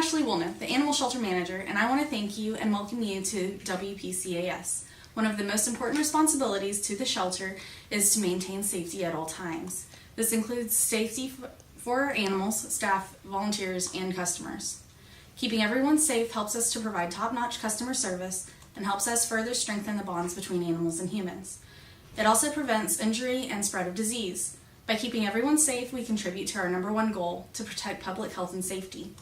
Ashley Woolnough, the Animal Shelter Manager, and I want to thank you and welcome you to WPCAS. One of the most important responsibilities to the shelter is to maintain safety at all times. This includes safety for our animals, staff, volunteers, and customers. Keeping everyone safe helps us to provide top-notch customer service and helps us further strengthen the bonds between animals and humans. It also prevents injury and spread of disease. By keeping everyone safe, we contribute to our number one goal, to protect public health and safety.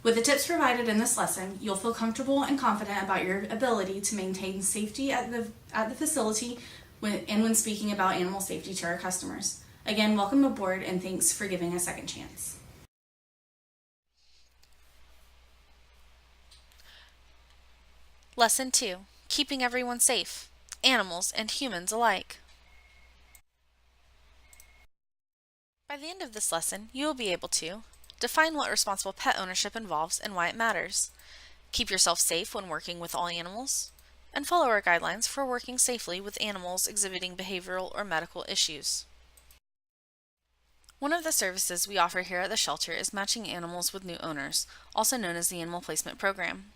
With the tips provided in this lesson, you'll feel comfortable and confident about your ability to maintain safety at the facility when speaking about animal safety to our customers. Again, welcome aboard and thanks for giving a second chance. Lesson 2. Keeping everyone safe, animals and humans alike. By the end of this lesson, you will be able to define what responsible pet ownership involves and why it matters, keep yourself safe when working with all animals, and follow our guidelines for working safely with animals exhibiting behavioral or medical issues. One of the services we offer here at the shelter is matching animals with new owners, also known as the Animal Placement Program.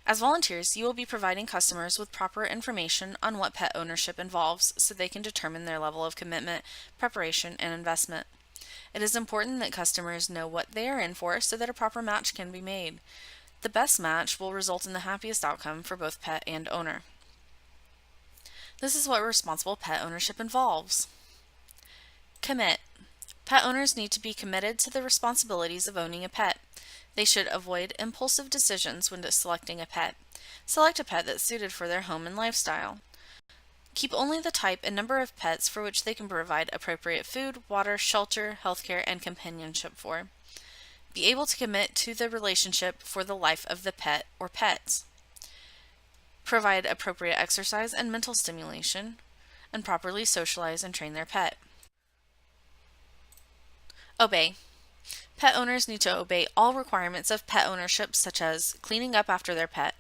As volunteers, you will be providing customers with proper information on what pet ownership involves so they can determine their level of commitment, preparation, and investment. It is important that customers know what they are in for so that a proper match can be made. The best match will result in the happiest outcome for both pet and owner. This is what responsible pet ownership involves. Commit. Pet owners need to be committed to the responsibilities of owning a pet. They should avoid impulsive decisions when selecting a pet. Select a pet that's suited for their home and lifestyle. Keep only the type and number of pets for which they can provide appropriate food, water, shelter, healthcare, and companionship for. Be able to commit to the relationship for the life of the pet or pets. Provide appropriate exercise and mental stimulation, and properly socialize and train their pet. Obey. Pet owners need to obey all requirements of pet ownership, such as cleaning up after their pet.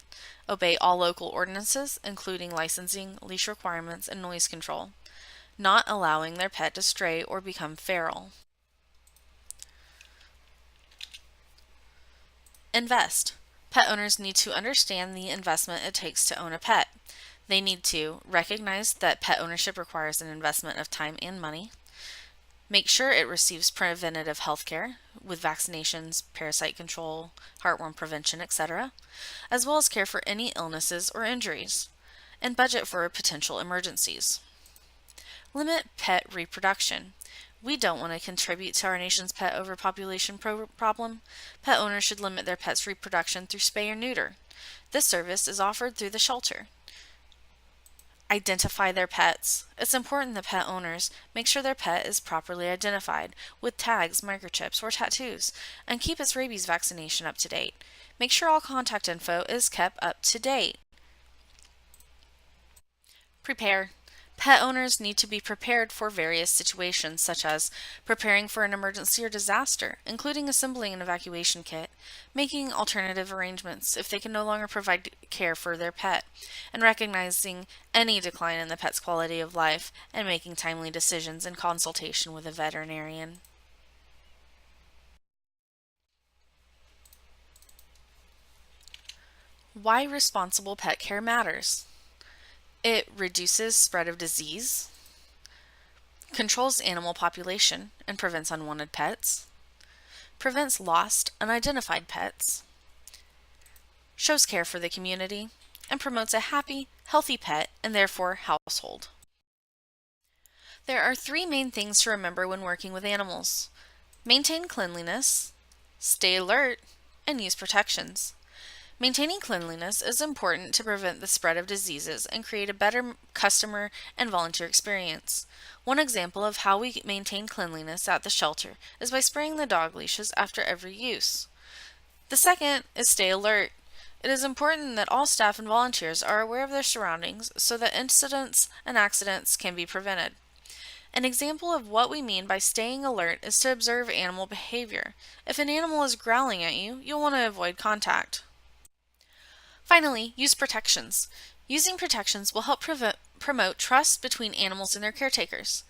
Obey all local ordinances, including licensing, leash requirements, and noise control. Not allowing their pet to stray or become feral. Invest. Pet owners need to understand the investment it takes to own a pet. They need to recognize that pet ownership requires an investment of time and money. Make sure it receives preventative health care with vaccinations, parasite control, heartworm prevention, etc., as well as care for any illnesses or injuries, and budget for potential emergencies. Limit pet reproduction. We don't want to contribute to our nation's pet overpopulation problem. Pet owners should limit their pets' reproduction through spay or neuter. This service is offered through the shelter. Identify their pets. It's important that pet owners make sure their pet is properly identified with tags, microchips, or tattoos, and keep its rabies vaccination up to date. Make sure all contact info is kept up to date. Prepare. Pet owners need to be prepared for various situations, such as preparing for an emergency or disaster, including assembling an evacuation kit, making alternative arrangements if they can no longer provide care for their pet, and recognizing any decline in the pet's quality of life and making timely decisions in consultation with a veterinarian. Why responsible pet care matters. It reduces spread of disease, controls animal population and prevents unwanted pets, prevents lost, unidentified pets, shows care for the community, and promotes a happy, healthy pet and therefore household. There are 3 main things to remember when working with animals. Maintain cleanliness, stay alert, and use protections. Maintaining cleanliness is important to prevent the spread of diseases and create a better customer and volunteer experience. One example of how we maintain cleanliness at the shelter is by spraying the dog leashes after every use. The second is stay alert. It is important that all staff and volunteers are aware of their surroundings so that incidents and accidents can be prevented. An example of what we mean by staying alert is to observe animal behavior. If an animal is growling at you, you'll want to avoid contact. Finally, use protections. Using protections will help promote trust between animals and their caretakers.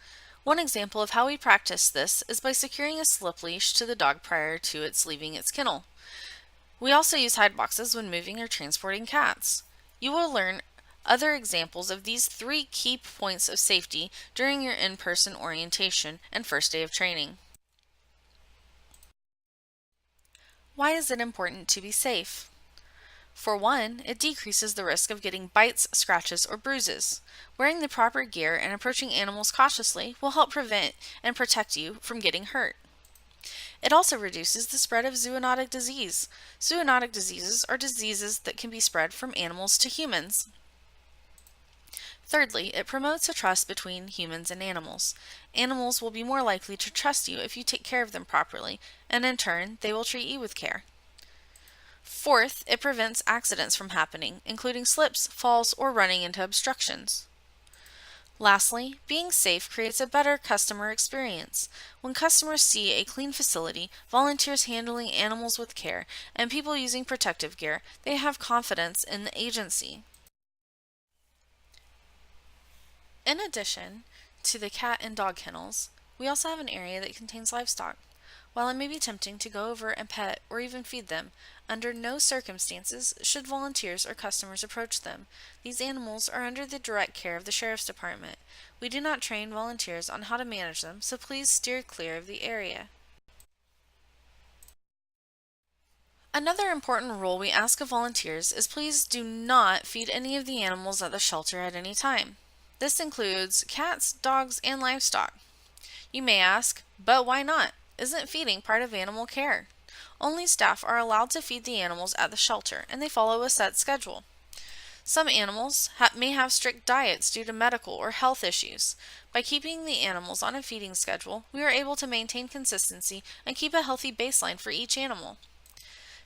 One example of how we practice this is by securing a slip leash to the dog prior to its leaving its kennel. We also use hide boxes when moving or transporting cats. You will learn other examples of these 3 key points of safety during your in-person orientation and first day of training. Why is it important to be safe? For one, it decreases the risk of getting bites, scratches, or bruises. Wearing the proper gear and approaching animals cautiously will help prevent and protect you from getting hurt. It also reduces the spread of zoonotic disease. Zoonotic diseases are diseases that can be spread from animals to humans. Thirdly, it promotes a trust between humans and animals. Animals will be more likely to trust you if you take care of them properly, and in turn, they will treat you with care. Fourth, it prevents accidents from happening, including slips, falls, or running into obstructions. Lastly, being safe creates a better customer experience. When customers see a clean facility, volunteers handling animals with care, and people using protective gear, they have confidence in the agency. In addition to the cat and dog kennels, we also have an area that contains livestock. While it may be tempting to go over and pet or even feed them, under no circumstances should volunteers or customers approach them. These animals are under the direct care of the Sheriff's Department. We do not train volunteers on how to manage them, so please steer clear of the area. Another important rule we ask of volunteers is please do not feed any of the animals at the shelter at any time. This includes cats, dogs, and livestock. You may ask, but why not? Isn't feeding part of animal care? Only staff are allowed to feed the animals at the shelter, and they follow a set schedule. Some animals may have strict diets due to medical or health issues. By keeping the animals on a feeding schedule, we are able to maintain consistency and keep a healthy baseline for each animal.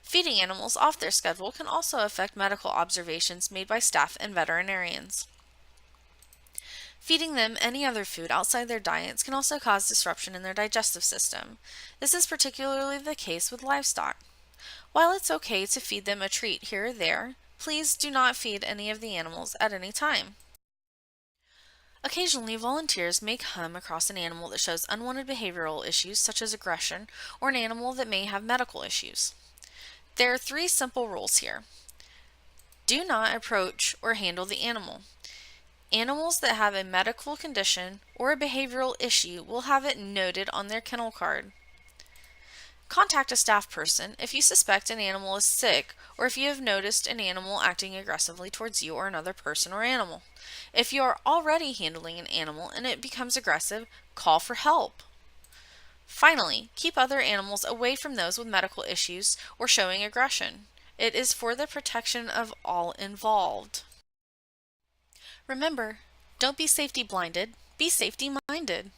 Feeding animals off their schedule can also affect medical observations made by staff and veterinarians. Feeding them any other food outside their diets can also cause disruption in their digestive system. This is particularly the case with livestock. While it's okay to feed them a treat here or there, please do not feed any of the animals at any time. Occasionally, volunteers may come across an animal that shows unwanted behavioral issues such as aggression, or an animal that may have medical issues. There are 3 simple rules here. Do not approach or handle the animal. Animals that have a medical condition or a behavioral issue will have it noted on their kennel card. Contact a staff person if you suspect an animal is sick or if you have noticed an animal acting aggressively towards you or another person or animal. If you are already handling an animal and it becomes aggressive, call for help. Finally, keep other animals away from those with medical issues or showing aggression. It is for the protection of all involved. Remember, don't be safety blinded, be safety minded.